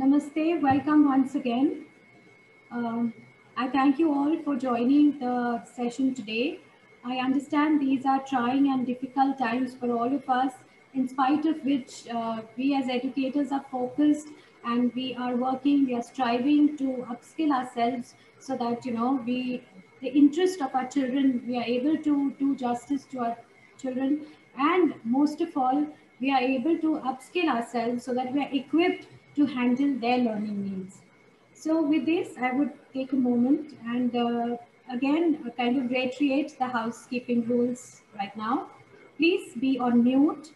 Namaste, welcome once again. Um, I thank you all for joining the session today. I understand these are trying and difficult times for all of us, in spite of which we as educators are focused and we are working, we are striving to upskill ourselves so that, the interest of our children, we are able to do justice to our children. And most of all, we are able to upskill ourselves so that we are equipped to handle their learning needs. So with this, I would take a moment and again kind of reiterate the housekeeping rules right now. Please be on mute.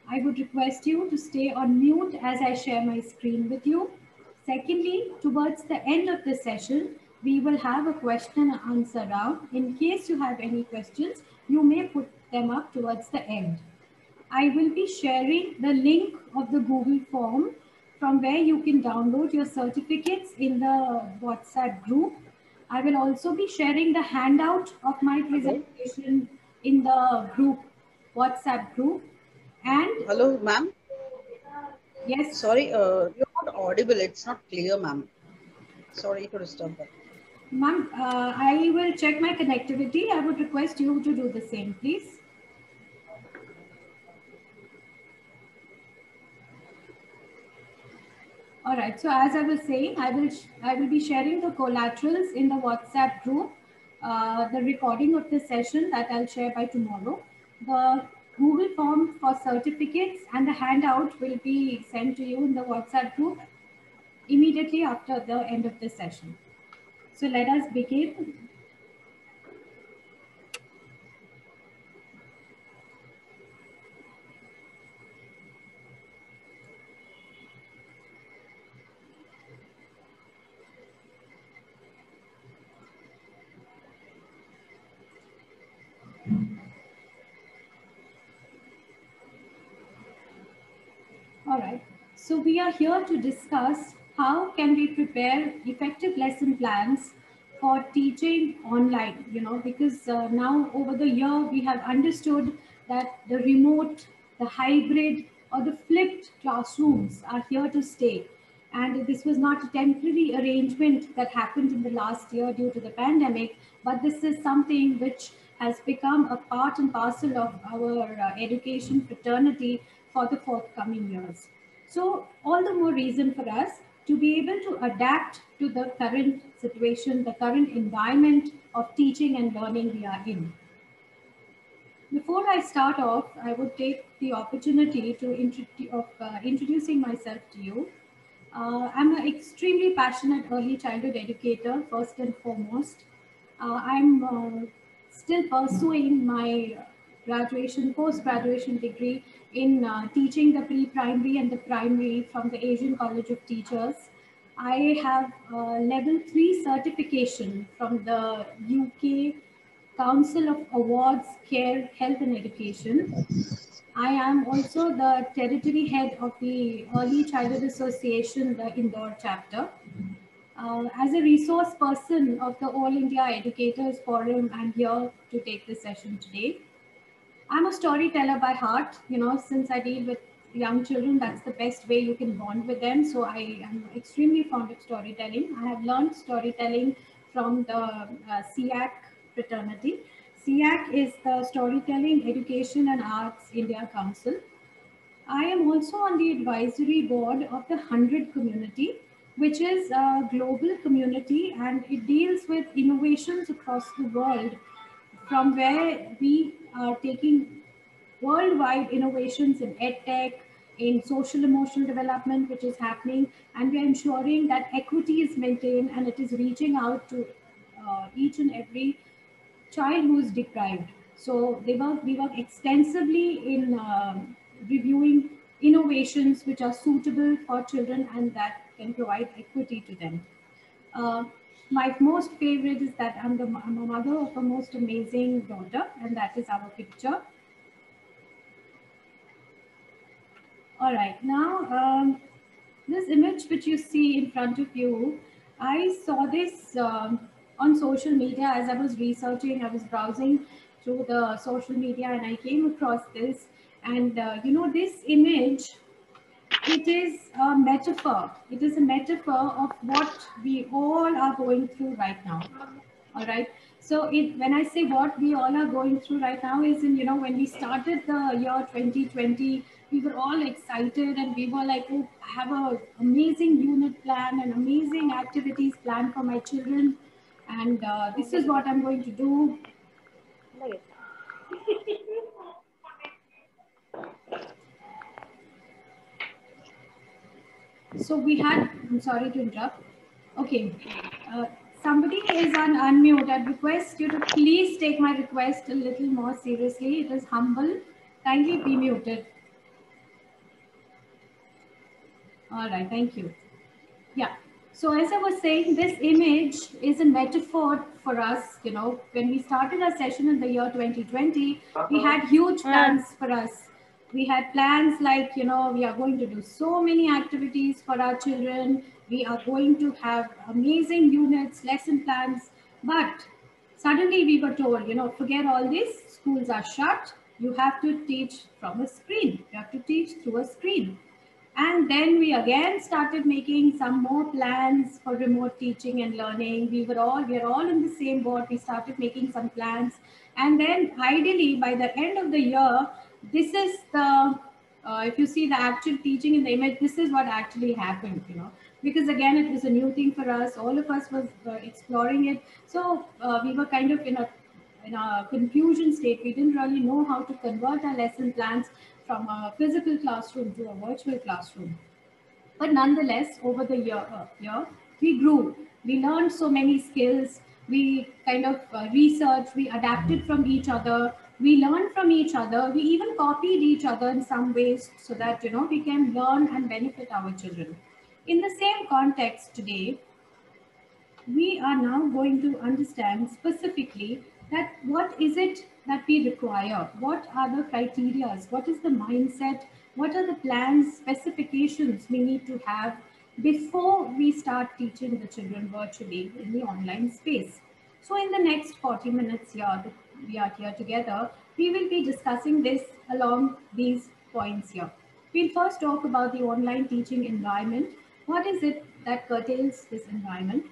I would request you to stay on mute as I share my screen with you. Secondly, towards the end of the session, we will have a question and answer round. In case you have any questions, you may put them up towards the end. I will be sharing the link of the Google form from where you can download your certificates in the WhatsApp group. I will also be sharing the handout of my presentation in the group, WhatsApp group. And Hello, ma'am. yes, Sorry, you're not audible. It's not clear, ma'am. Sorry to disturb that. ma'am, I will check my connectivity. I would request you to do the same, please. All right. So as I was saying, I will be sharing the collaterals in the WhatsApp group, the recording of the session that I'll share by tomorrow. The Google form for certificates and the handout will be sent to you in the WhatsApp group immediately after the end of the session. So let us begin. All right. So we are here to discuss how can we prepare effective lesson plans for teaching online, because now over the year we have understood that the remote, the hybrid or the flipped classrooms are here to stay. And this was not a temporary arrangement that happened in the last year due to the pandemic, but this is something which has become a part and parcel of our education fraternity for the forthcoming years. So, all the more reason for us to be able to adapt to the current situation, the current environment of teaching and learning we are in. Before I start off, I would take the opportunity to introducing myself to you. I'm an extremely passionate early childhood educator, first and foremost. I'm still pursuing my post-graduation degree in teaching the pre-primary and the primary from the Asian College of Teachers. I have level 3 certification from the UK Council of Awards, Care, Health and Education. I am also the territory head of the Early Childhood Association, the Indore chapter. As a resource person of the All India Educators Forum, I'm here to take this session today. I'm a storyteller by heart, since I deal with young children, that's the best way you can bond with them. So I am extremely fond of storytelling. I have learned storytelling from the SEAC fraternity. SEAC is the Storytelling, Education and Arts India Council. I am also on the advisory board of the 100 community, which is a global community and it deals with innovations across the world, from where we are taking worldwide innovations in edtech, in social emotional development, which is happening, and we are ensuring that equity is maintained and it is reaching out to each and every child who is deprived. So we work extensively in reviewing innovations which are suitable for children and that can provide equity to them. Uh, my most favorite is that I'm a mother of a most amazing daughter, and that is our picture. All right, now this image which you see in front of you, I saw this on social media as I was researching. I was browsing through the social media and I came across this. And this image it is a metaphor. It is a metaphor of what we all are going through right now. All right. So when I say what we all are going through right now is in, when we started the year 2020, we were all excited and we were like, oh, I have an amazing unit plan and amazing activities planned for my children. And this is what I'm going to do. So we had, I'm sorry to interrupt. Okay. Somebody is on unmute. I'd request you to please take my request a little more seriously. It is humble. Kindly be muted. All right. Thank you. Yeah. So as I was saying, this image is a metaphor for us. When we started our session in the year 2020, we had huge plans for us. We had plans like, we are going to do so many activities for our children. We are going to have amazing units, lesson plans. But suddenly we were told, forget all this. Schools are shut. You have to teach from a screen. You have to teach through a screen. And then we again started making some more plans for remote teaching and learning. We are all in the same boat. We started making some plans. And then ideally by the end of the year, this is the, if you see the actual teaching in the image, this is what actually happened, because again, it was a new thing for us. All of us was exploring it. So we were kind of in a confusion state. We didn't really know how to convert our lesson plans from a physical classroom to a virtual classroom. But nonetheless, over the year, we grew. We learned so many skills. We kind of researched. We adapted from each other. We learned from each other. We even copied each other in some ways so that we can learn and benefit our children. In the same context today, we are now going to understand specifically that what is it that we require, what are the criteria, what is the mindset, what are the plans, specifications we need to have before we start teaching the children virtually in the online space. So in the next 40 minutes here, we are here together, we will be discussing this along these points here. We'll first talk about the online teaching environment. What is it that curtails this environment?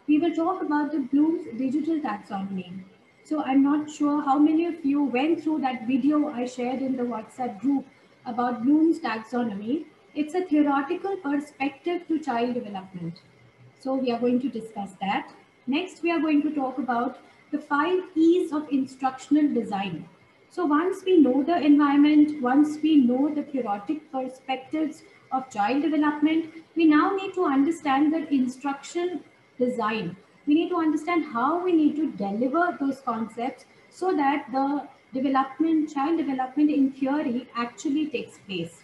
We will talk about the Bloom's digital taxonomy. So I'm not sure how many of you went through that video I shared in the WhatsApp group about Bloom's taxonomy. It's a theoretical perspective to child development. So we are going to discuss that. Next, we are going to talk about the 5 E's of instructional design. So once we know the environment, once we know the theoretic perspectives of child development, we now need to understand the instruction design. We need to understand how we need to deliver those concepts so that the child development in theory actually takes place.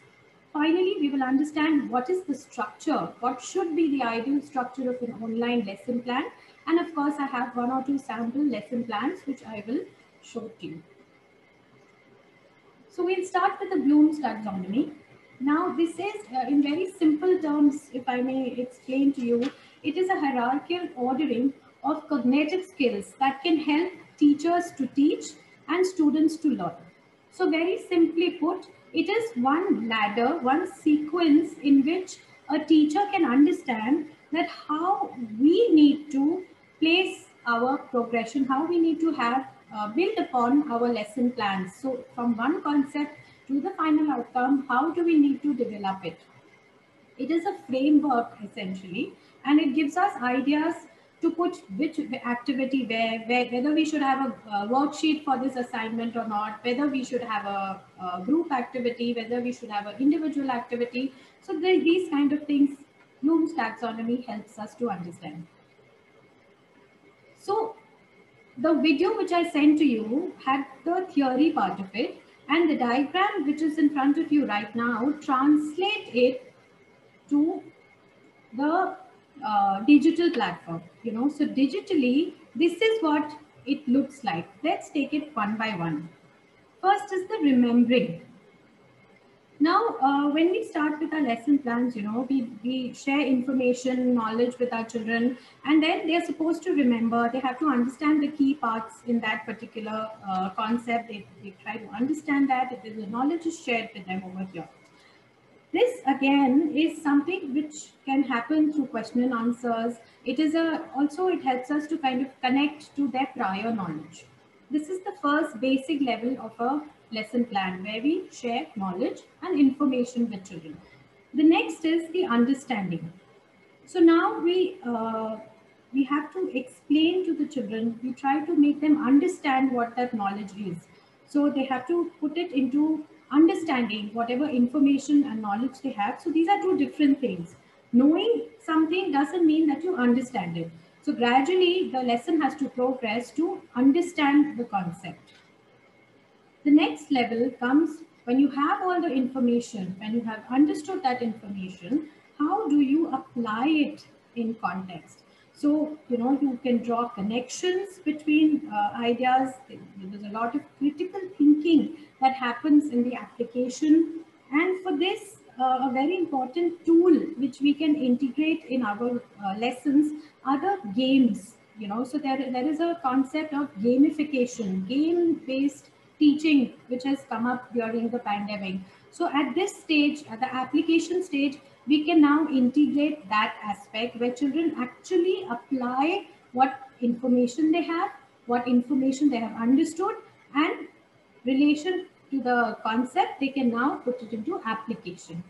Finally, we will understand what is the structure, what should be the ideal structure of an online lesson plan. And of course, I have 1 or 2 sample lesson plans, which I will show to you. So we'll start with the Bloom's taxonomy. Now, this is in very simple terms, if I may explain to you, it is a hierarchical ordering of cognitive skills that can help teachers to teach and students to learn. So very simply put, it is one ladder, one sequence in which a teacher can understand that how we need to place our progression, how we need to have build upon our lesson plans. So from one concept to the final outcome, how do we need to develop it? It is a framework essentially, and it gives us ideas to put which activity where whether we should have a worksheet for this assignment or not, whether we should have a group activity, whether we should have an individual activity. So these kind of things, Bloom's taxonomy helps us to understand. So the video which I sent to you had the theory part of it, and the diagram which is in front of you right now translate it to the digital platform. So digitally, this is what it looks like. Let's take it one by one. First is the remembering. Now, when we start with our lesson plans, we share information, knowledge with our children, and then they're supposed to remember. They have to understand the key parts in that particular concept. They try to understand that. The knowledge is shared with them over here. This again is something which can happen through question and answers. It is also it helps us to kind of connect to their prior knowledge. This is the first basic level of a lesson plan where we share knowledge and information with children. The next is the understanding. So now we have to explain to the children. We try to make them understand what that knowledge is. So they have to put it into understanding whatever information and knowledge they have. So these are two different things. Knowing something doesn't mean that you understand it. So gradually the lesson has to progress to understand the concept. The next level comes when you have all the information, when you have understood that information, how do you apply it in context? So, you know, you can draw connections between ideas. There's a lot of critical thinking that happens in the application. And for this, a very important tool which we can integrate in our lessons are the games. You know, so there is a concept of gamification, game-based teaching, which has come up during the pandemic. So at this stage, at the application stage, we can now integrate that aspect where children actually apply what information they have, what information they have understood, and relation to the concept, they can now put it into application.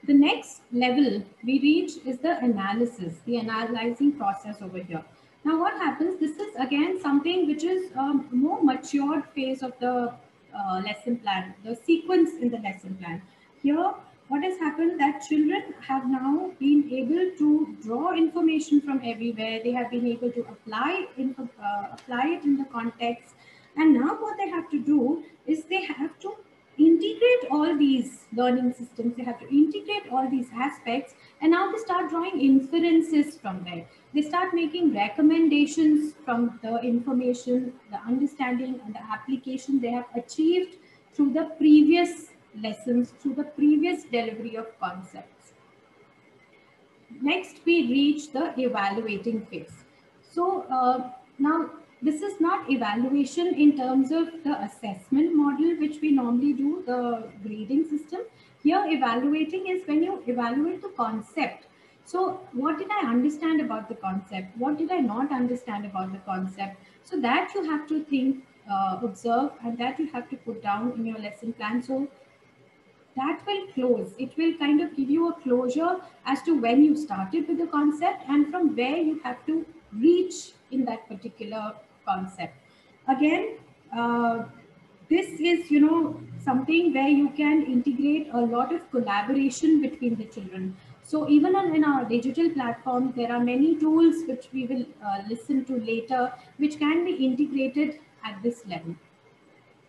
The next level we reach is the analysis, the analyzing process over here. Now what happens, this is again something which is a more matured phase of the lesson plan, the sequence in the lesson plan. Here, what has happened that children have now been able to draw information from everywhere. They have been able to apply it in the context. And now what they have to do is they have to integrate all these learning systems. They have to integrate all these aspects, and now they start drawing inferences from there. They start making recommendations from the information, the understanding, and the application they have achieved through the previous lessons, through the previous delivery of concepts. Next, we reach the evaluating phase. So now this is not evaluation in terms of the assessment model, which we normally do, the grading system. Here, evaluating is when you evaluate the concept. So what did I understand about the concept? What did I not understand about the concept? So that you have to think, observe, and that you have to put down in your lesson plan. So that will close. It will kind of give you a closure as to when you started with the concept and from where you have to reach in that particular concept. Again, this is, you know, something where you can integrate a lot of collaboration between the children. So even in our digital platform, there are many tools which we will listen to later, which can be integrated at this level.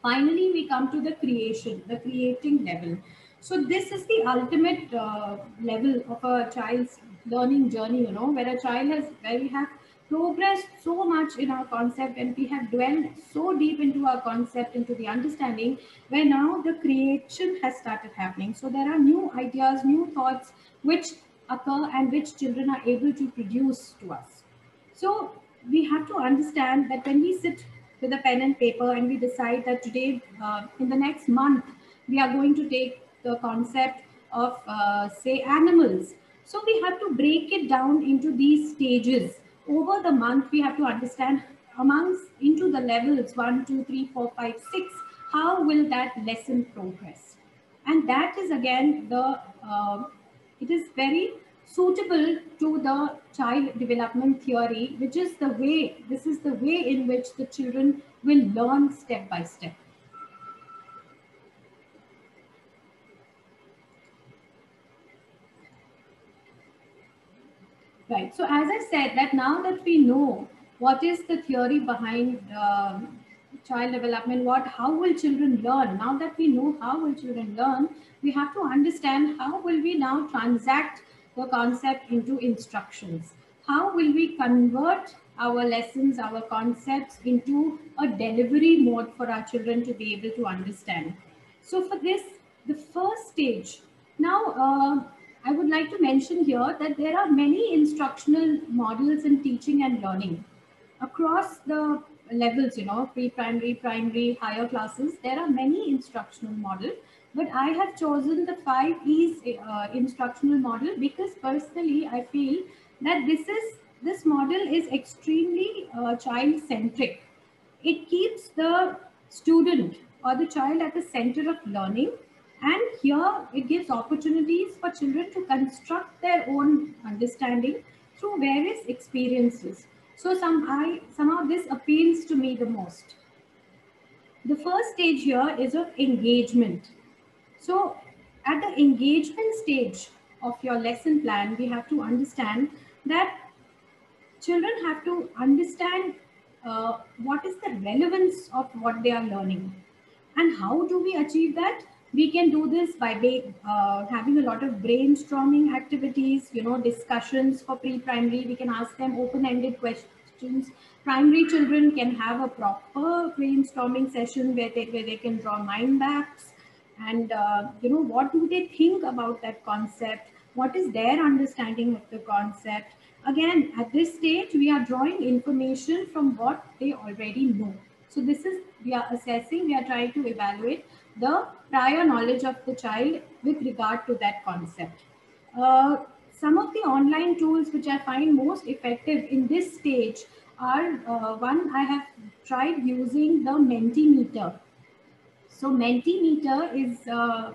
Finally, we come to the creating level. So this is the ultimate level of a child's learning journey, you know, where we have progressed so much in our concept and we have dwelled so deep into our concept, into the understanding, where now the creation has started happening. So there are new ideas, new thoughts which occur and which children are able to produce to us. So we have to understand that when we sit with a pen and paper and we decide that today, in the next month, we are going to take the concept of, say, animals. So we have to break it down into these stages. Over the month, we have to understand amongst into the levels 1, 2, 3, 4, 5, 6, how will that lesson progress? And that is again it is very suitable to the child development theory, which is this is the way in which the children will learn step by step. Right. So as I said, that now that we know what is the theory behind child development, how will children learn? Now that we know how will children learn, we have to understand how will we now transact the concept into instructions. How will we convert our lessons, our concepts into a delivery mode for our children to be able to understand? So for this, the first stage. Now, I would like to mention here that there are many instructional models in teaching and learning across the levels, you know, pre-primary, primary, higher classes. There are many instructional models But I have chosen the 5 E's instructional model because personally I feel that this model is extremely child centric. It keeps the student or the child at the center of learning, and here it gives opportunities for children to construct their own understanding through various experiences. So somehow this appeals to me the most. The first stage here is of engagement. So at the engagement stage of your lesson plan, we have to understand that children have to understand what is the relevance of what they are learning. And how do we achieve that? We can do this by having a lot of brainstorming activities, discussions for pre-primary. We can ask them open-ended questions. Primary children can have a proper brainstorming session where they can draw mind maps and what do they think about that concept, what is their understanding of the concept. Again, at this stage we are drawing information from what they already know. So this is, we are assessing, we are trying to evaluate the prior knowledge of the child with regard to that concept. uh, some of the online tools which I find most effective in this stage are, one, I have tried using the Mentimeter. So Mentimeter is a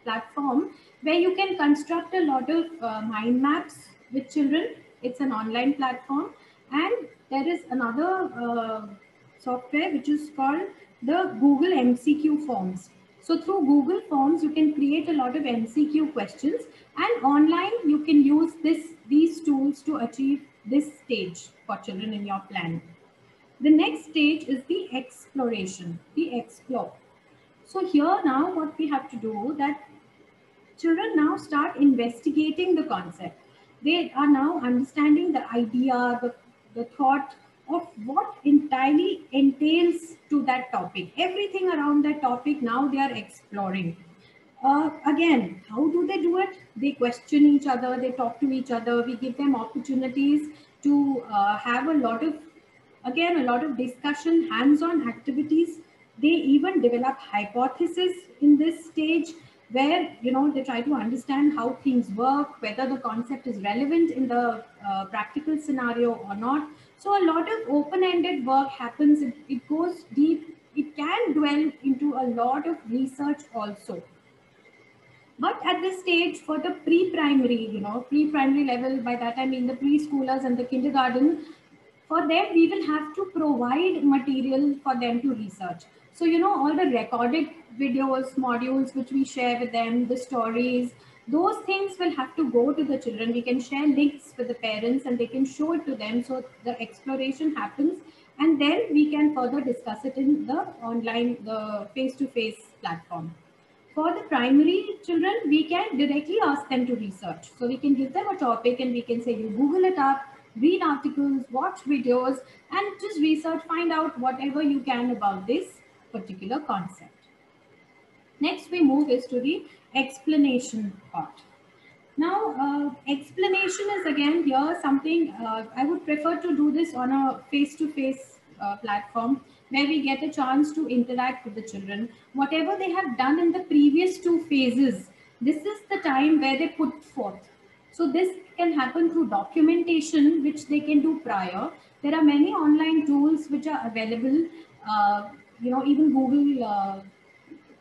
platform where you can construct a lot of mind maps with children. It's an online platform, and there is another software which is called the Google MCQ forms. So through Google Forms, you can create a lot of MCQ questions, and online you can use these tools to achieve this stage for children in your plan. The next stage is the exploration, the explore. So here now what we have to do, that children now start investigating the concept. They are now understanding the idea, the thought of what entirely entails to that topic. Everything around that topic now they are exploring. Again, how do they do it? They question each other, they talk to each other, we give them opportunities to have a lot of discussion, hands-on activities. They even develop hypotheses in this stage where they try to understand how things work, whether the concept is relevant in the practical scenario or not. So a lot of open-ended work happens. It goes deep. It can dwell into a lot of research also. But at this stage, for the pre-primary, pre-primary level, by that I mean the preschoolers and the kindergarten, for them, we will have to provide material for them to research. So, all the recorded videos, modules which we share with them, the stories, those things will have to go to the children. We can share links with the parents and they can show it to them. So the exploration happens, and then we can further discuss it in the online, the face-to-face platform. For the primary children, we can directly ask them to research. So we can give them a topic and we can say, you Google it up, read articles, watch videos, and just research, find out whatever you can about this particular concept. Next, we move is to the explanation part. Now, explanation is again here something I would prefer to do this on a face-to-face platform where we get a chance to interact with the children. Whatever they have done in the previous 2 phases, this is the time where they put forth. So this can happen through documentation, which they can do prior. There are many online tools which are available. Even Google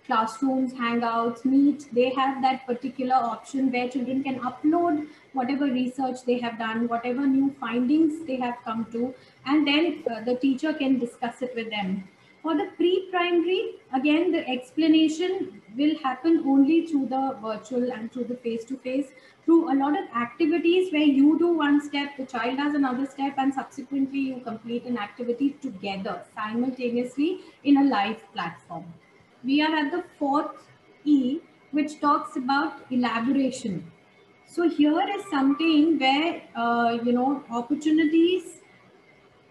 Classrooms, Hangouts, Meet, they have that particular option where children can upload whatever research they have done, whatever new findings they have come to, and then the teacher can discuss it with them. For the pre-primary, again, the explanation will happen only through the virtual and through the face-to-face, through a lot of activities where you do one step, the child does another step, and subsequently you complete an activity together simultaneously in a live platform. We are at the 4th E, which talks about elaboration. So here is something where, opportunities,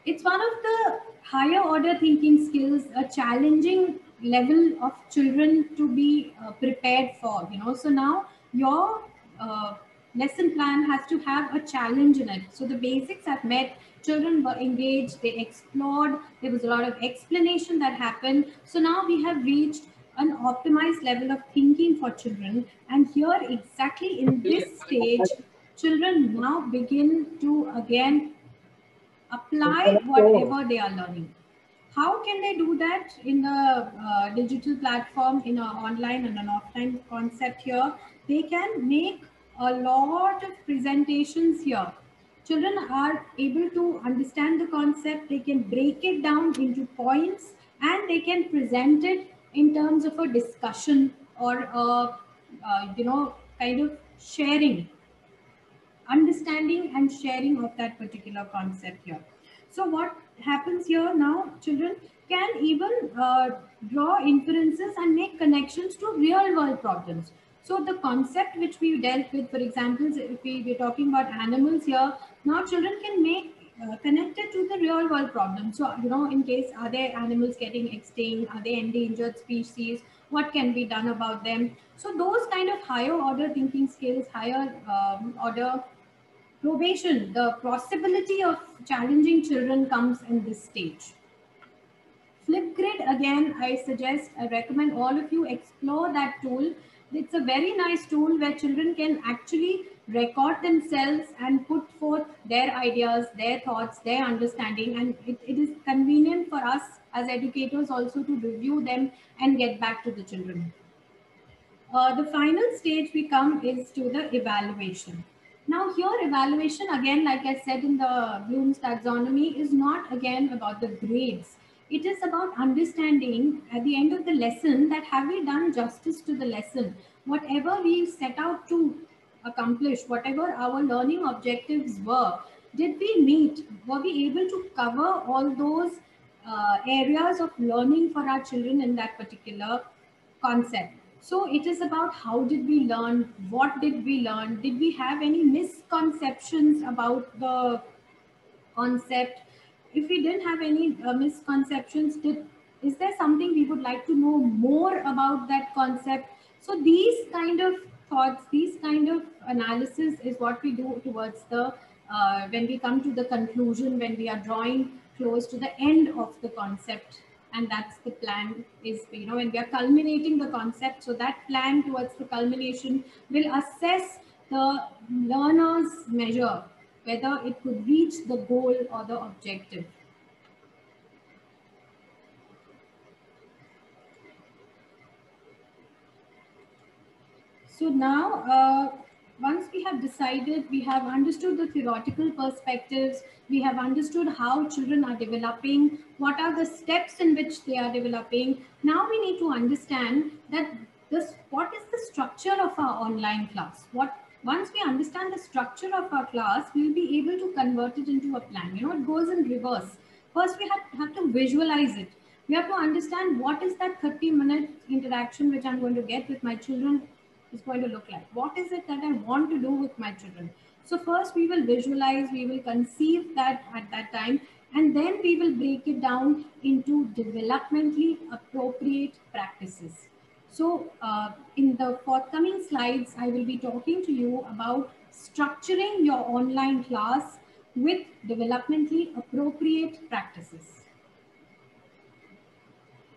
it's one of the higher order thinking skills, a challenging level of children to be prepared for, So now your lesson plan has to have a challenge in it. So the basics have met, children were engaged, they explored, there was a lot of explanation that happened. So now we have reached an optimized level of thinking for children. And here, exactly in this stage, children now begin to again apply whatever they are learning. How can they do that in a digital platform, in an online and an offline concept here? They can make a lot of presentations here. Children are able to understand the concept, they can break it down into points, and they can present it in terms of a discussion or a, kind of sharing, understanding and sharing of that particular concept here. So what happens here now, children can even draw inferences and make connections to real world problems. So the concept which we dealt with, for example, if we're talking about animals here, now children can make connected to the real world problem. So, in case, are there animals getting extinct? Are they endangered species? What can be done about them? So those kind of higher order thinking skills, higher order probation, the possibility of challenging children comes in this stage. Flipgrid, again, I recommend all of you explore that tool. It's a very nice tool where children can actually record themselves and put forth their ideas, their thoughts, their understanding, and it is convenient for us as educators also to review them and get back to the children. The final stage we come is to the evaluation. Now here evaluation, again, like I said in the Bloom's taxonomy, is not again about the grades. It is about understanding at the end of the lesson that have we done justice to the lesson? Whatever we set out to accomplish, whatever our learning objectives were, did we meet? Were we able to cover all those areas of learning for our children in that particular concept? So it is about how did we learn, what did we learn, did we have any misconceptions about the concept? If we didn't have any misconceptions, is there something we would like to know more about that concept? So these kind of thoughts, these kind of analysis is what we do towards the when we come to the conclusion, when we are drawing close to the end of the concept. And that's the plan, is, when we are culminating the concept, so that plan towards the culmination will assess the learner's measure, whether it could reach the goal or the objective. So now, once we have decided, we have understood the theoretical perspectives, we have understood how children are developing, what are the steps in which they are developing. Now we need to understand that what is the structure of our online class? Once we understand the structure of our class, we'll be able to convert it into a plan. It goes in reverse. First, we have to visualize it. We have to understand what is that 30-minute interaction which I'm going to get with my children is going to look like. What is it that I want to do with my children? So first we will visualize, we will conceive that at that time, and then we will break it down into developmentally appropriate practices. So in the forthcoming slides, I will be talking to you about structuring your online class with developmentally appropriate practices.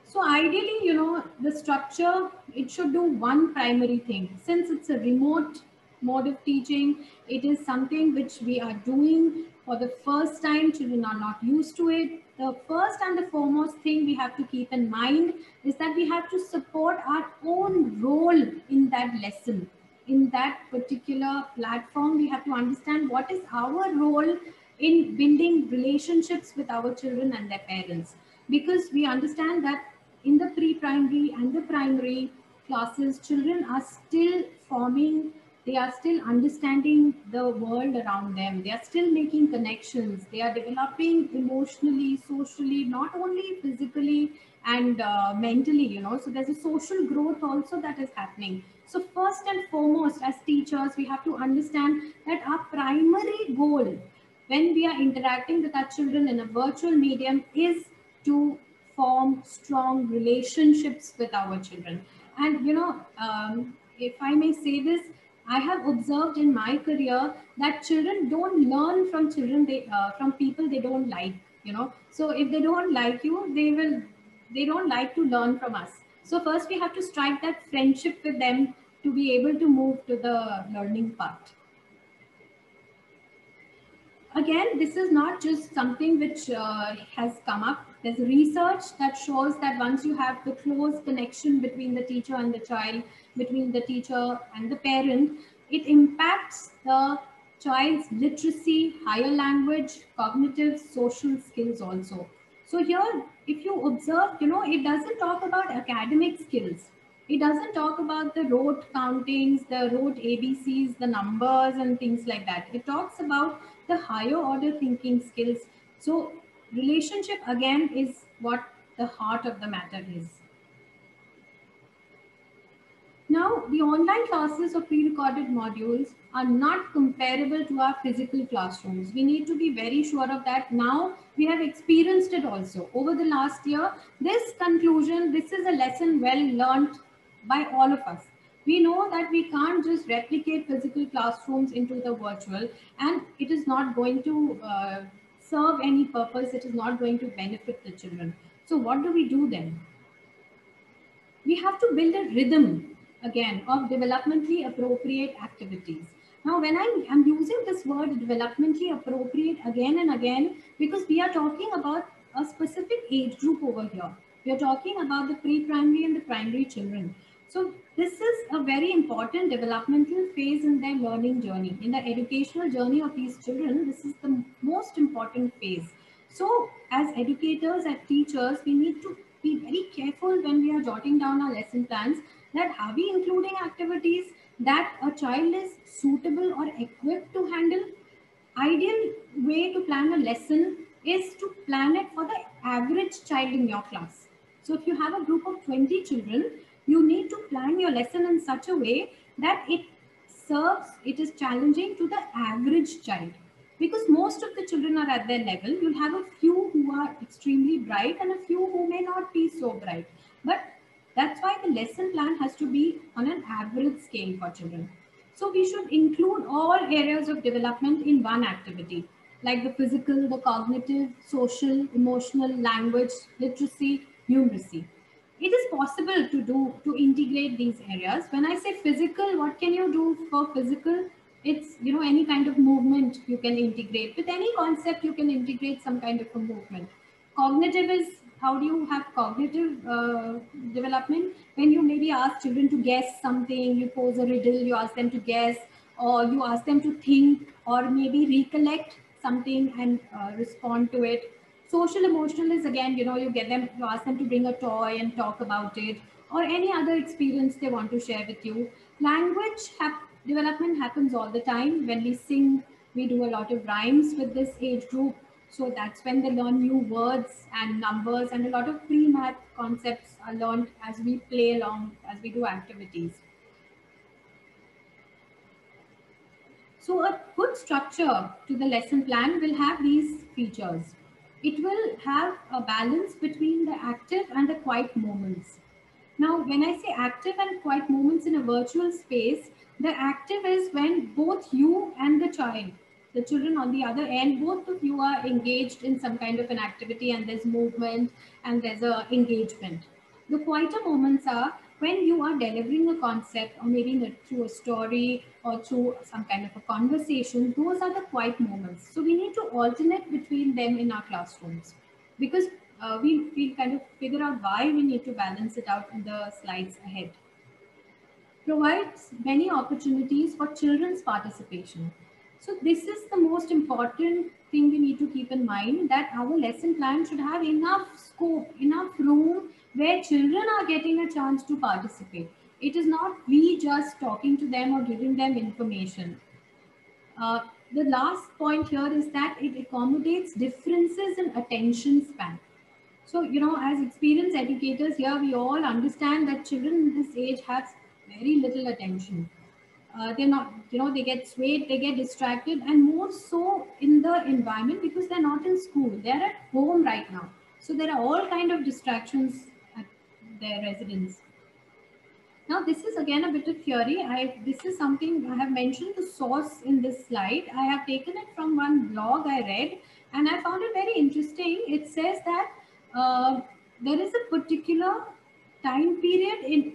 So ideally, the structure, it should do one primary thing. Since it's a remote mode of teaching, it is something which we are doing for the first time. Children are not used to it. The first and the foremost thing we have to keep in mind is that we have to support our own role in that lesson. In that particular platform, we have to understand what is our role in building relationships with our children and their parents. Because we understand that in the pre-primary and the primary classes, children are still forming, they are still understanding the world around them. They are still making connections. They are developing emotionally, socially, not only physically and mentally, So there's a social growth also that is happening. So first and foremost, as teachers, we have to understand that our primary goal when we are interacting with our children in a virtual medium is to form strong relationships with our children. And if I may say this, I have observed in my career that children don't learn from from people they don't like. So if they don't like you, they don't like to learn from us. So first we have to strike that friendship with them to be able to move to the learning part. Again, this is not just something which has come up. There's research that shows that once you have the close connection between the teacher and the child, between the teacher and the parent, it impacts the child's literacy, higher language, cognitive, social skills also. So here, if you observe, it doesn't talk about academic skills. It doesn't talk about the rote countings, the rote ABCs, the numbers and things like that. It talks about the higher order thinking skills. So relationship again is what the heart of the matter is. Now, the online classes or pre-recorded modules are not comparable to our physical classrooms. We need to be very sure of that. Now, we have experienced it also. Over the last year, this conclusion, this is a lesson well learned by all of us. We know that we can't just replicate physical classrooms into the virtual, and it is not going to serve any purpose. It is not going to benefit the children. So what do we do then? We have to build a rhythm again of developmentally appropriate activities. Now, when I am using this word developmentally appropriate again and again, because we are talking about a specific age group over here. We are talking about the pre-primary and the primary children. So this is a very important developmental phase in their learning journey. In the educational journey of these children, this is the most important phase. So as educators, as teachers, we need to be very careful when we are jotting down our lesson plans that are we including activities that a child is suitable or equipped to handle. Ideal way to plan a lesson is to plan it for the average child in your class. So if you have a group of 20 children, you need to plan your lesson in such a way that it is challenging to the average child, because most of the children are at their level. You'll have a few who are extremely bright and a few who may not be so bright, but that's why the lesson plan has to be on an average scale for children. So we should include all areas of development in one activity, like the physical, the cognitive, social, emotional, language, literacy, numeracy. It is possible to integrate these areas. When I say physical, what can you do for physical? It's any kind of movement you can integrate. With any concept, you can integrate some kind of a movement. Cognitive is how do you have cognitive development? When you maybe ask children to guess something, you pose a riddle, you ask them to guess, or you ask them to think, or maybe recollect something and respond to it. Social emotional is again, you ask them to bring a toy and talk about it, or any other experience they want to share with you. Language development happens all the time. When we sing, we do a lot of rhymes with this age group. So that's when they learn new words and numbers, and a lot of pre-math concepts are learned as we play along, as we do activities. So a good structure to the lesson plan will have these features. It will have a balance between the active and the quiet moments. Now, when I say active and quiet moments in a virtual space, the active is when both you and the children on the other end, both of you are engaged in some kind of an activity, and there's movement and there's a engagement. The quieter moments are when you are delivering a concept, or maybe through a story or through some kind of a conversation. Those are the quiet moments. So we need to alternate between them in our classrooms, because we kind of figure out why we need to balance it out in the slides ahead. Provides many opportunities for children's participation. So this is the most important thing we need to keep in mind, that our lesson plan should have enough scope, enough room where children are getting a chance to participate. It is not we just talking to them or giving them information. Uh, the last point here is that it accommodates differences in attention span. So, as experienced educators here, we all understand that children in this age have very little attention. They're not, they get swayed, they get distracted, and more so in the environment, because they're not in school, they're at home right now. So there are all kind of distractions at their residence. Now, this is again a bit of theory. This is something I have mentioned the source in this slide. I have taken it from one blog I read, and I found it very interesting. It says that there is a particular time period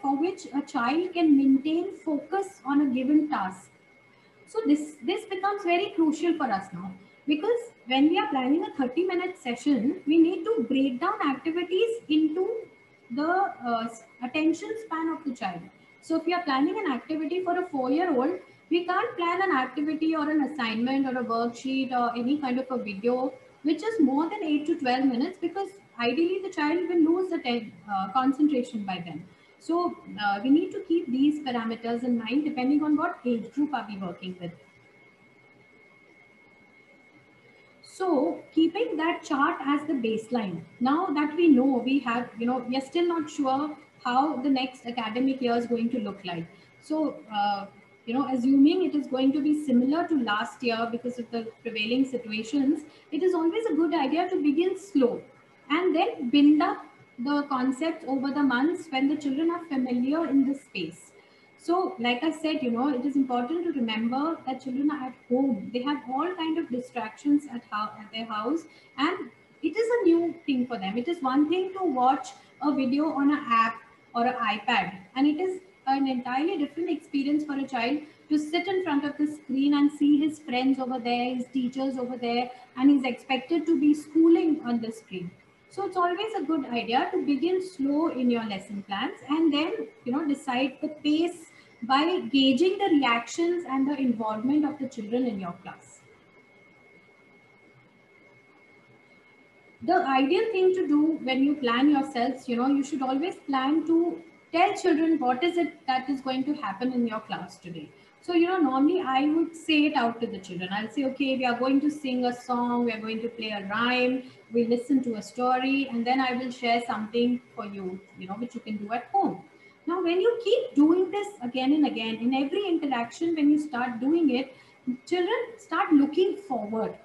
for which a child can maintain focus on a given task. So this becomes very crucial for us now, because when we are planning a 30-minute session, we need to break down activities into the attention span of the child. So if we are planning an activity for a 4-year-old, we can't plan an activity or an assignment or a worksheet or any kind of a video which is more than 8 to 12 minutes, because ideally the child will lose the concentration by then. So we need to keep these parameters in mind depending on what age group are we working with. So keeping that chart as the baseline, now that we know we have, we are still not sure how the next academic year is going to look like. So, assuming it is going to be similar to last year because of the prevailing situations, it is always a good idea to begin slow and then build up the concepts over the months when the children are familiar in the space. So, like I said, it is important to remember that children are at home. They have all kind of distractions at their house, and it is a new thing for them. It is one thing to watch a video on an app or an iPad, and it is an entirely different experience for a child to sit in front of the screen and see his friends over there, his teachers over there, and he's expected to be schooling on the screen. So it's always a good idea to begin slow in your lesson plans, and then decide the pace by gauging the reactions and the involvement of the children in your class. The ideal thing to do when you plan yourselves, you should always plan to tell children what is it that is going to happen in your class today. So, normally I would say it out to the children. I'll say, okay, we are going to sing a song, we are going to play a rhyme, we listen to a story, and then I will share something for you, which you can do at home. Now, when you keep doing this again and again, in every interaction, when you start doing it, children start looking forward.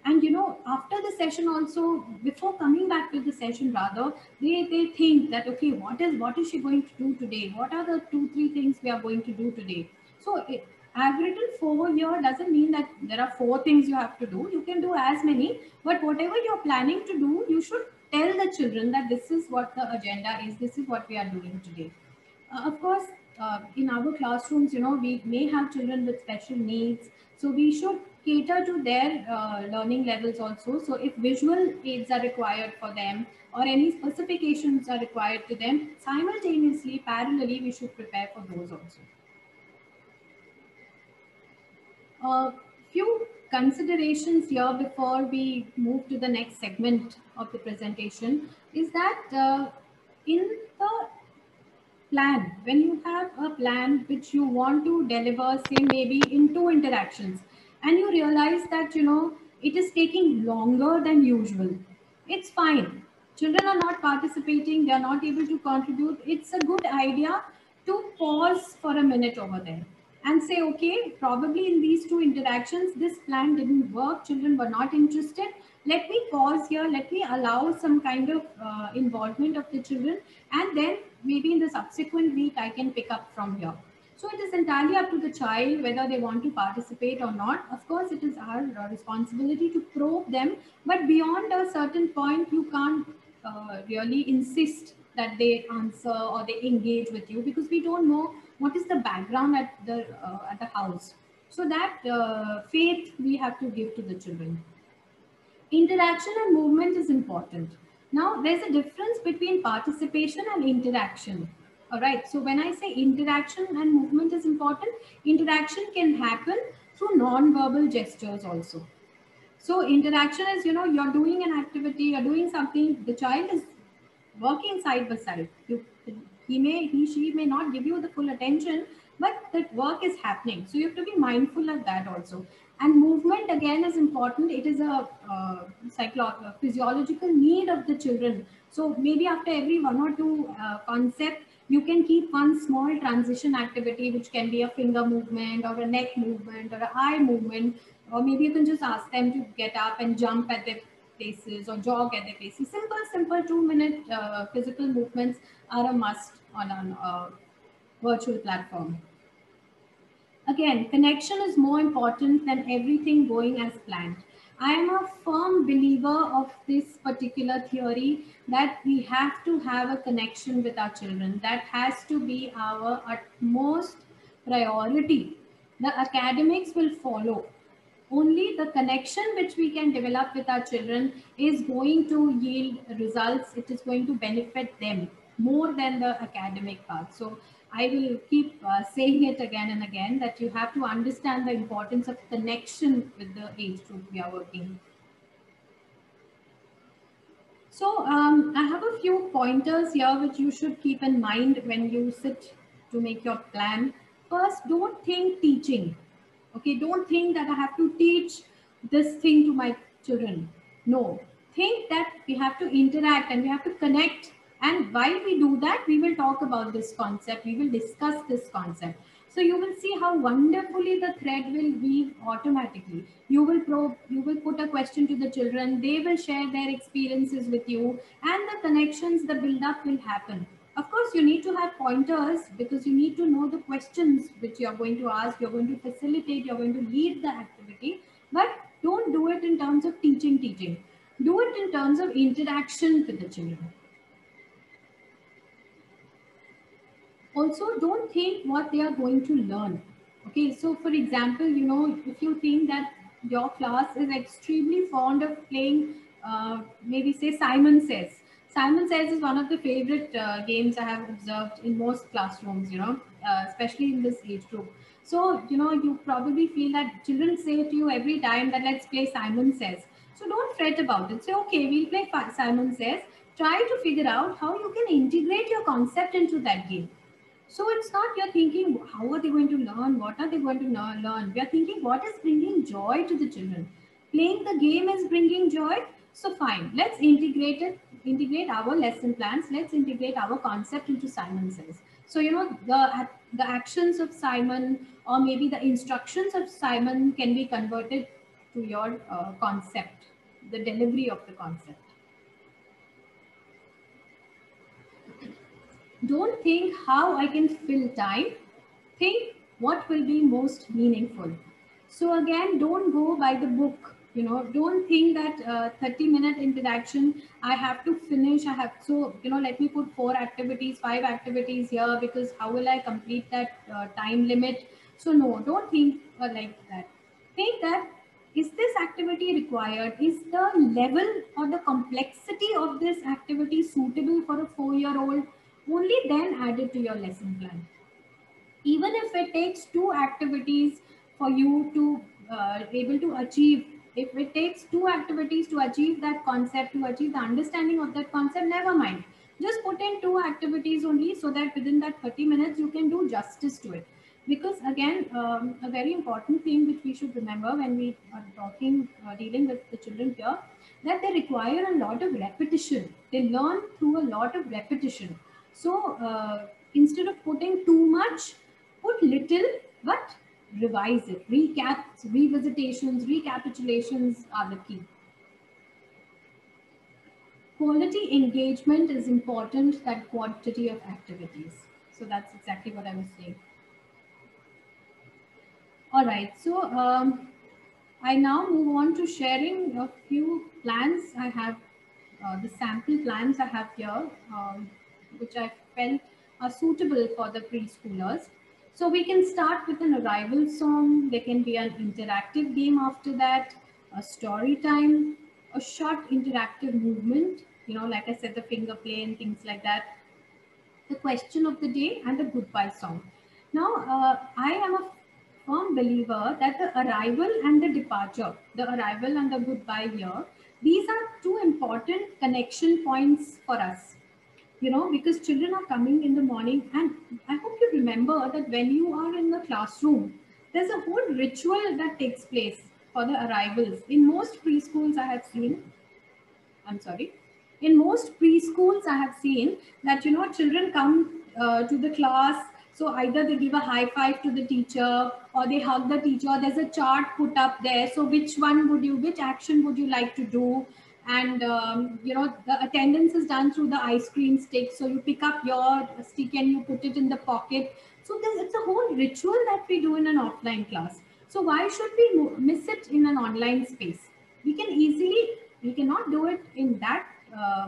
And after the session also, before coming back to the session rather, they think that, okay, what is she going to do today? What are the 2-3 things we are going to do today? So I've written 4 here doesn't mean that there are 4 things you have to do. You can do as many, but whatever you're planning to do, you should tell the children that this is what the agenda is, this is what we are doing today. Of course, in our classrooms, we may have children with special needs, so we should cater to their learning levels also. So if visual aids are required for them or any specifications are required to them, simultaneously, parallelly, we should prepare for those also. A few considerations here before we move to the next segment of the presentation is that in the plan, when you have a plan which you want to deliver, say maybe in 2 interactions, and you realize that it is taking longer than usual, it's fine. Children are not participating, they are not able to contribute. It's a good idea to pause for a minute over there and say, okay, probably in these 2 interactions this plan didn't work, children were not interested, let me pause here, let me allow some kind of involvement of the children, and then maybe in the subsequent week I can pick up from here. So it is entirely up to the child whether they want to participate or not. Of course, it is our responsibility to probe them, but beyond a certain point, you can't really insist that they answer or they engage with you, because we don't know what is the background at the house. So that faith we have to give to the children. Interaction and movement is important. Now, there's a difference between participation and interaction. All right. So when I say interaction and movement is important, interaction can happen through non-verbal gestures also. So interaction is, you're doing an activity, you're doing something, the child is working side by side. She may not give you the full attention, but that work is happening. So you have to be mindful of that also. And movement again is important. It is a physiological need of the children. So maybe after every 1 or 2 concept, you can keep one small transition activity, which can be a finger movement or a neck movement or an eye movement, or maybe you can just ask them to get up and jump at their paces or jog at their paces. Simple 2-minute physical movements are a must on a virtual platform. Again, connection is more important than everything going as planned. I am a firm believer of this particular theory that we have to have a connection with our children. That has to be our utmost priority. The academics will follow. Only the connection which we can develop with our children is going to yield results. It is going to benefit them more than the academic part. So I will keep saying it again and again that you have to understand the importance of connection with the age group we are working. So I have a few pointers here which you should keep in mind when you sit to make your plan. First, don't think teaching. Okay, don't think that I have to teach this thing to my children. No, think that we have to interact and we have to connect. And while we do that, we will talk about this concept. We will discuss this concept. So you will see how wonderfully the thread will weave automatically. You will probe, you will put a question to the children. They will share their experiences with you, and the connections, the build-up will happen. Of course, you need to have pointers because you need to know the questions which you're going to ask, you're going to facilitate, you're going to lead the activity, but don't do it in terms of teaching. Do it in terms of interaction with the children. Also, don't think what they are going to learn. Okay, so for example, you know, if you think that your class is extremely fond of playing, maybe say Simon Says. Simon Says is one of the favorite games I have observed in most classrooms, you know, especially in this age group. So, you know, you probably feel that children say to you every time that let's play Simon Says. So don't fret about it. Say, okay, we'll play Simon Says. Try to figure out how you can integrate your concept into that game. So it's not you're thinking, how are they going to learn? What are they going to learn? We are thinking, what is bringing joy to the children? Playing the game is bringing joy. So fine, let's integrate our lesson plans. Let's integrate our concept into Simon Says. So, you know, the actions of Simon or maybe the instructions of Simon can be converted to your concept, the delivery of the concept. Don't think how I can fill time. Think what will be most meaningful. So again, don't go by the book. You know, don't think that 30-minute interaction I have to finish. I have so you know. Let me put 4 activities, 5 activities here because how will I complete that time limit? So no, don't think like that. Think that is this activity required? Is the level or the complexity of this activity suitable for a 4-year-old? Only then add it to your lesson plan. Even if it takes 2 activities for you to able to achieve, if it takes 2 activities to achieve that concept, to achieve the understanding of that concept, never mind. Just put in 2 activities only so that within that 30 minutes you can do justice to it. Because again, a very important thing which we should remember when we are talking, dealing with the children here, that they require a lot of repetition. They learn through a lot of repetition. So instead of putting too much, put little, but revise it. Recaps, revisitations, recapitulations are the key. Quality engagement is important than quantity of activities. So that's exactly what I was saying. All right, so I now move on to sharing a few plans I have, the sample plans I have here, which I felt are suitable for the preschoolers. So we can start with an arrival song. There can be an interactive game after that, a story time, a short interactive movement, you know, like I said, the finger play and things like that, the question of the day, and the goodbye song. Now, I am a firm believer that the arrival and the departure, the arrival and the goodbye here, these are two important connection points for us. You know, because children are coming in the morning, and I hope you remember that when you are in the classroom, there's a whole ritual that takes place for the arrivals. In most preschools, I have seen, I'm sorry. In most preschools, I have seen that, you know, children come to the class. So either they give a high five to the teacher or they hug the teacher. There's a chart put up there. So which action would you like to do? And, you know, the attendance is done through the ice cream stick. So you pick up your stick and you put it in the pocket. So it's a whole ritual that we do in an offline class. So why should we miss it in an online space? we cannot do it in that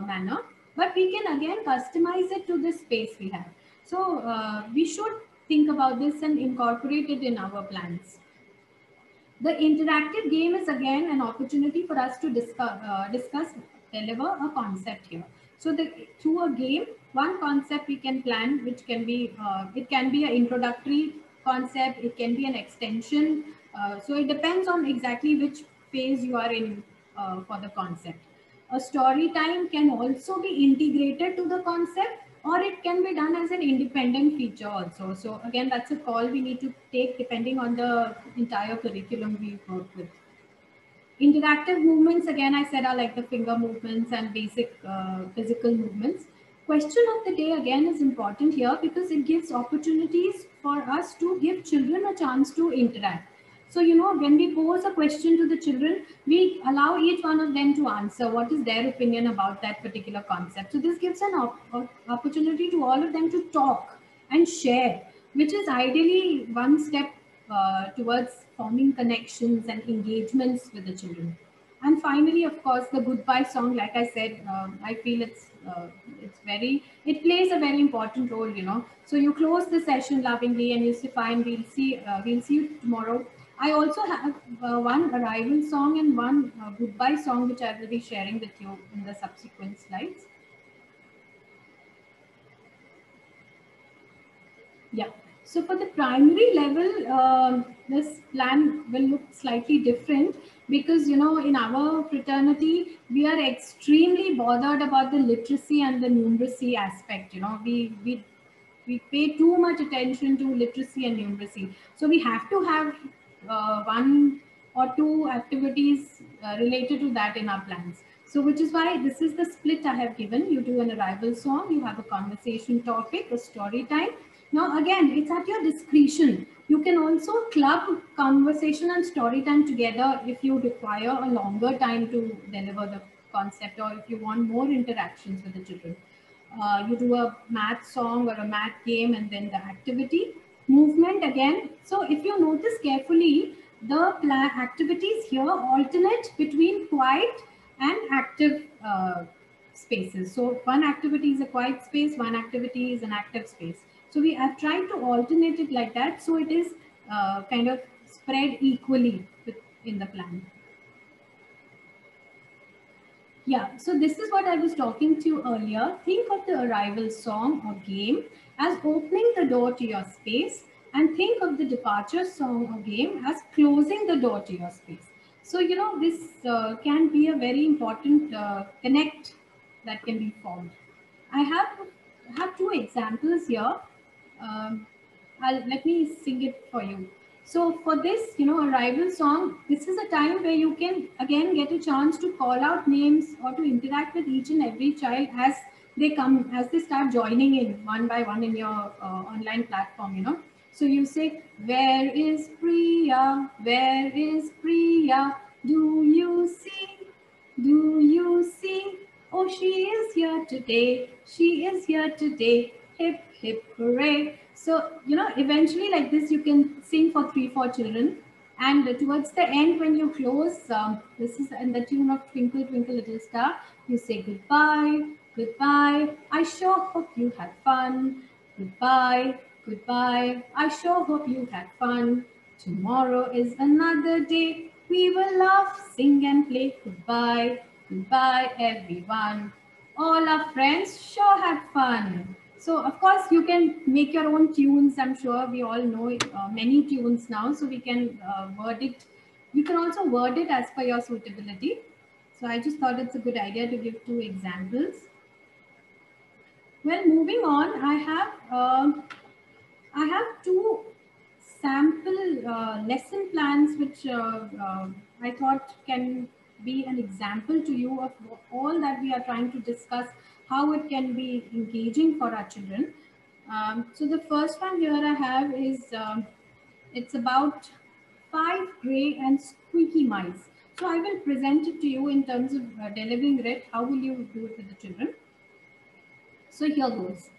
manner, but we can again customize it to the space we have. So we should think about this and incorporate it in our plans. The interactive game is again an opportunity for us to discuss, deliver a concept here. So through a game, one concept we can plan, which can be, it can be an introductory concept, it can be an extension. So it depends on exactly which phase you are in for the concept. A story time can also be integrated to the concept, or it can be done as an independent feature also. So again, that's a call we need to take depending on the entire curriculum we work with. Interactive movements, again, I said, are like the finger movements and basic physical movements. Question of the day, again, is important here because it gives opportunities for us to give children a chance to interact. So, you know, when we pose a question to the children, we allow each one of them to answer what is their opinion about that particular concept. So this gives an opportunity to all of them to talk and share, which is ideally one step towards forming connections and engagements with the children. And finally, of course, the goodbye song, like I said, I feel it plays a very important role, you know. So you close the session lovingly and you say, fine, we'll see you tomorrow. I also have one arrival song and one goodbye song, which I will be sharing with you in the subsequent slides. Yeah. So for the primary level, this plan will look slightly different because, you know, in our fraternity, we are extremely bothered about the literacy and the numeracy aspect. You know, we pay too much attention to literacy and numeracy. So we have to have one or two activities related to that in our plans. So which is why this is the split I have given. You do an arrival song, you have a conversation topic, a story time. Now again, it's at your discretion. You can also club conversation and story time together if you require a longer time to deliver the concept, or if you want more interactions with the children. You do a math song or a math game and then the activity. Movement again. So if you notice carefully, the activities here alternate between quiet and active spaces. So one activity is a quiet space, one activity is an active space. So we have tried to alternate it like that, so it is kind of spread equally in the plan. Yeah, so this is what I was talking to you earlier. Think of the arrival song or game as opening the door to your space, and think of the departure song or game as closing the door to your space. So, you know, this can be a very important connect that can be formed. I have two examples here. Um, let me sing it for you. So for this, you know, arrival song, this is a time where you can again get a chance to call out names or to interact with each and every child as as they start joining in one by one in your online platform, you know. So you say, where is Priya? Where is Priya? Do you see? Do you see? Oh, she is here today. She is here today. Hip, hip, hooray. So, you know, eventually like this, you can sing for 3, 4 children. And towards the end, when you close, this is in the tune of Twinkle, Twinkle, Little Star, you say goodbye, goodbye. I sure hope you had fun. Goodbye, goodbye. I sure hope you had fun. Tomorrow is another day. We will laugh, sing and play. Goodbye, goodbye everyone. All our friends sure had fun. So of course you can make your own tunes. I'm sure we all know many tunes now. So we can word it. You can also word it as per your suitability. So I just thought it's a good idea to give 2 examples. Well, moving on, I have 2 sample lesson plans which I thought can be an example to you of all that we are trying to discuss, how it can be engaging for our children. So the first one here I have is it's about 5 gray and squeaky mice. So I will present it to you in terms of delivering it. How will you do it with the children? So here goes.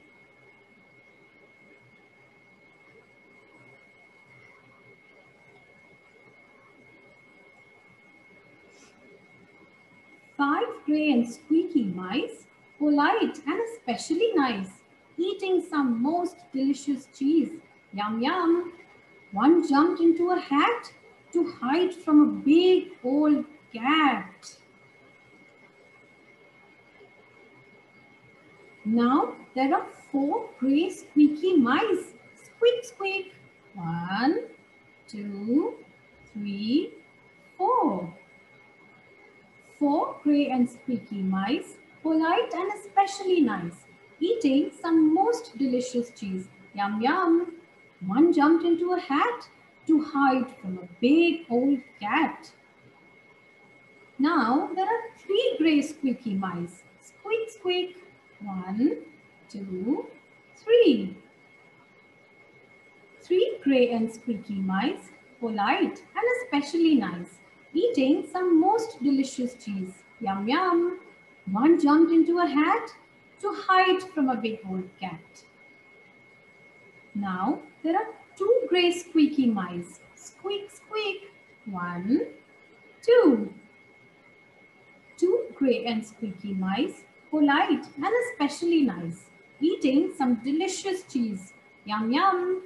5 gray and squeaky mice, polite and especially nice, eating some most delicious cheese. Yum yum. One jumped into a hat to hide from a big old cat. Now there are 4 gray squeaky mice. Squeak, squeak. 1, 2, 3, 4. 4 gray and squeaky mice, polite and especially nice, eating some most delicious cheese. Yum, yum. One jumped into a hat to hide from a big old cat. Now there are 3 gray squeaky mice. Squeak, squeak. 1, 2, 3. 3 gray and squeaky mice, polite and especially nice, eating some most delicious cheese. Yum yum. One jumped into a hat to hide from a big old cat. Now there are 2 gray squeaky mice. Squeak, squeak. 1, 2. 2 gray and squeaky mice, polite and especially nice, eating some delicious cheese. Yum yum.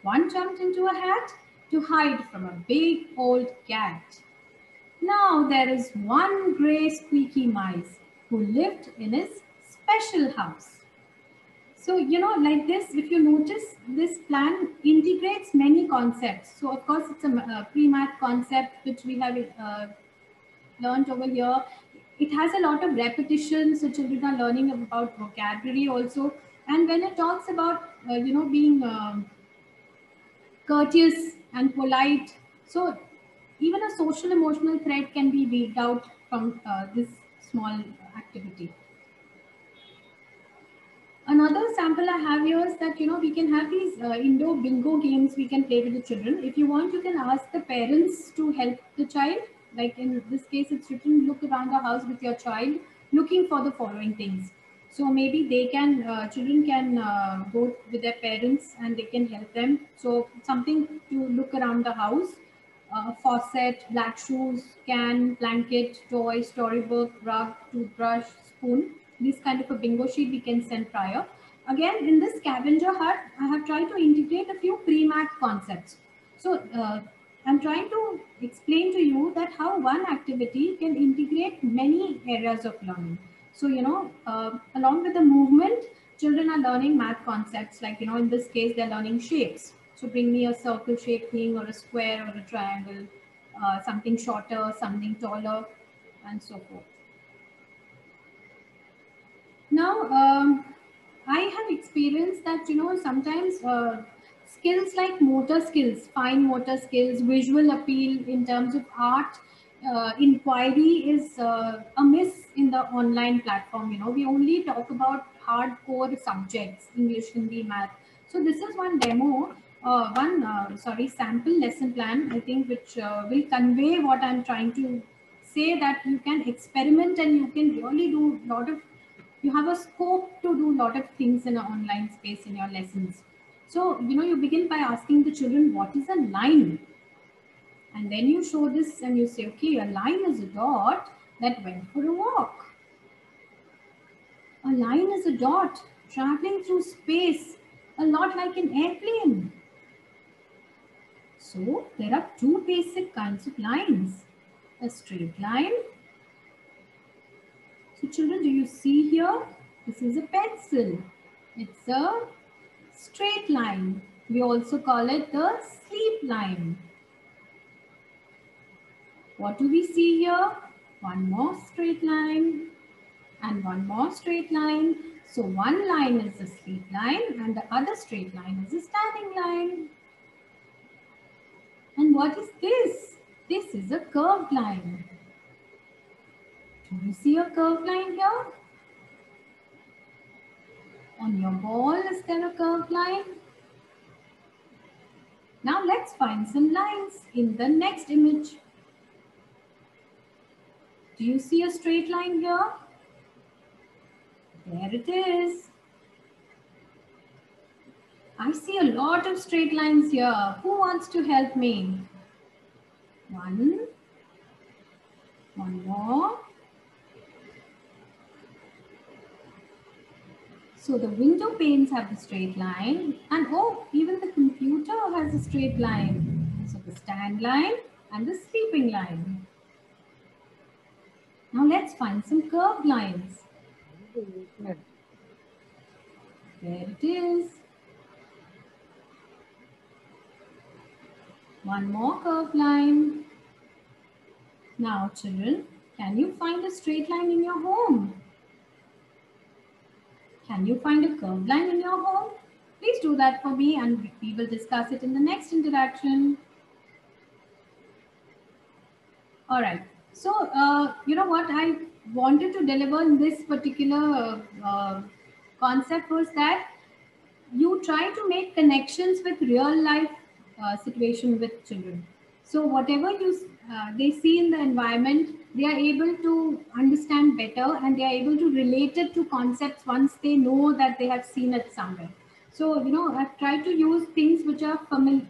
One jumped into a hat to hide from a big old cat. Now there is 1 gray squeaky mice who lived in his special house. So, like this, if you notice, this plan integrates many concepts. So, of course, it's a pre-math concept which we have learned over here. It has a lot of repetition, so children are learning about vocabulary also. And when it talks about, being courteous and polite, so even a social emotional thread can be weaved out from this small activity. Another sample I have here is that, we can have these indoor bingo games we can play with the children. If you want, you can ask the parents to help the child. Like in this case, it's written, look around the house with your child, looking for the following things. So maybe they can, children can go with their parents and they can help them. So something to look around the house, faucet, black shoes, can, blanket, toy, storybook, rug, toothbrush, spoon. This kind of a bingo sheet we can send prior. Again, in this scavenger hunt, I have tried to integrate a few pre-math concepts. So I'm trying to explain to you that how one activity can integrate many areas of learning. So, along with the movement, children are learning math concepts, like, in this case, they're learning shapes. So bring me a circle shaped thing or a square or a triangle, something shorter, something taller, and so forth. Now, I have experienced that, sometimes skills like motor skills, fine motor skills, visual appeal in terms of art, inquiry is a miss in the online platform. We only talk about hardcore subjects, English, Hindi, math. So this is one demo, sample lesson plan, I think, which will convey what I'm trying to say, that you can experiment and you can really do a lot of, you have a scope to do a lot of things in an online space in your lessons. So, you begin by asking the children, what is a line? And then you show this and you say, okay, a line is a dot that went for a walk. A line is a dot traveling through space, a lot like an airplane. So there are 2 basic kinds of lines, a straight line. So children, do you see here? This is a pencil. It's a straight line. We also call it the sleep line. What do we see here? One more straight line and one more straight line. So one line is the sleep line and the other straight line is the standing line. And what is this? This is a curved line. Do you see a curved line here? On your ball, is there a curved line? Now let's find some lines in the next image. Do you see a straight line here? There it is. I see a lot of straight lines here. Who wants to help me? One more, So the window panes have the straight line, and oh, even the computer has a straight line. So the stand line and the sleeping line. Now let's find some curved lines. There it is. One more curved line. Now children, can you find a straight line in your home? Can you find a curved line in your home? Please do that for me and we will discuss it in the next interaction. All right. So, you know what I wanted to deliver in this particular concept was that you try to make connections with real life situation with children. So whatever they see in the environment, they are able to understand better and they are able to relate it to concepts once they know that they have seen it somewhere. So, you know, I've tried to use things which are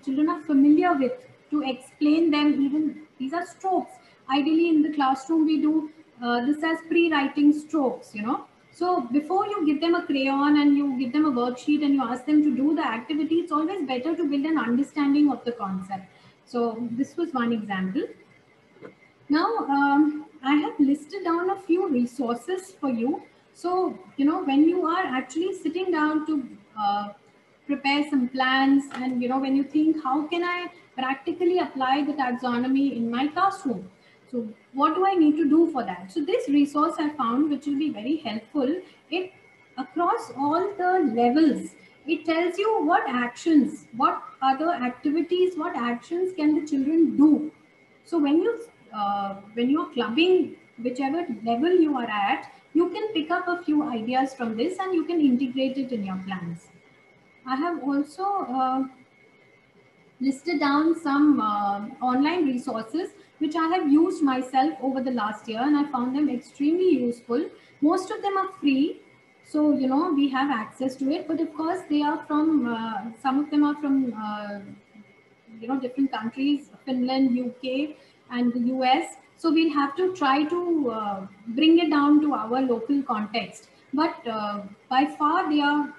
children are familiar with to explain them. Even these are strokes. Ideally in the classroom, we do this as pre-writing strokes, you know. So before you give them a crayon and you give them a worksheet and you ask them to do the activity, it's always better to build an understanding of the concept. So this was one example. Now, I have listed down a few resources for you. So, you know, when you are actually sitting down to prepare some plans and, you know, when you think, how can I practically apply the taxonomy in my classroom? So what do I need to do for that? So this resource I found, which will be very helpful, it across all the levels, it tells you what actions, what other activities, what actions can the children do. So when you're clubbing whichever level you are at, you can pick up a few ideas from this and you can integrate it in your plans. I have also listed down some online resources which I have used myself over the last year and I found them extremely useful. Most of them are free, so you know we have access to it. But of course, they are from some of them are from you know different countries, Finland, UK, and the US. So we'll have to try to bring it down to our local context. But by far, they are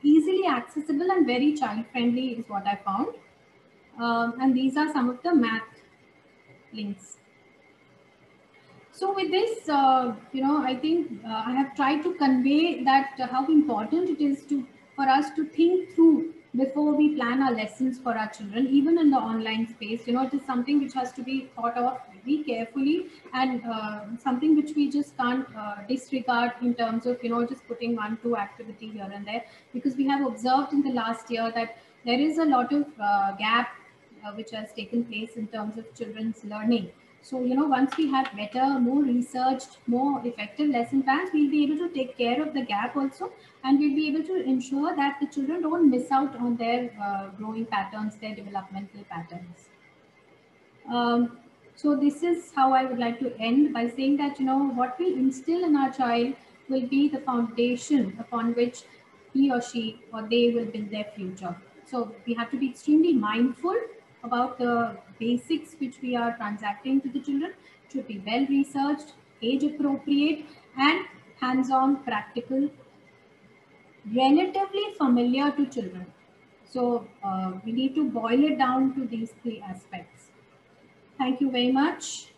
easily accessible and very child friendly, is what I found. And these are some of the math links. So with this, you know, I think I have tried to convey that how important it is for us to think through before we plan our lessons for our children, even in the online space. You know, it is something which has to be thought of very carefully and something which we just can't disregard in terms of, you know, just putting 1-2 activity here and there, because we have observed in the last year that there is a lot of gap which has taken place in terms of children's learning. So, you know, once we have better, more researched, more effective lesson plans, we'll be able to take care of the gap also, and we'll be able to ensure that the children don't miss out on their growing patterns, their developmental patterns. So this is how I would like to end by saying that, you know, what we instill in our child will be the foundation upon which he or she or they will build their future. So we have to be extremely mindful about the basics which we are transacting to the children. It should be well researched, age appropriate, and hands-on, practical, relatively familiar to children. So we need to boil it down to these 3 aspects. Thank you very much.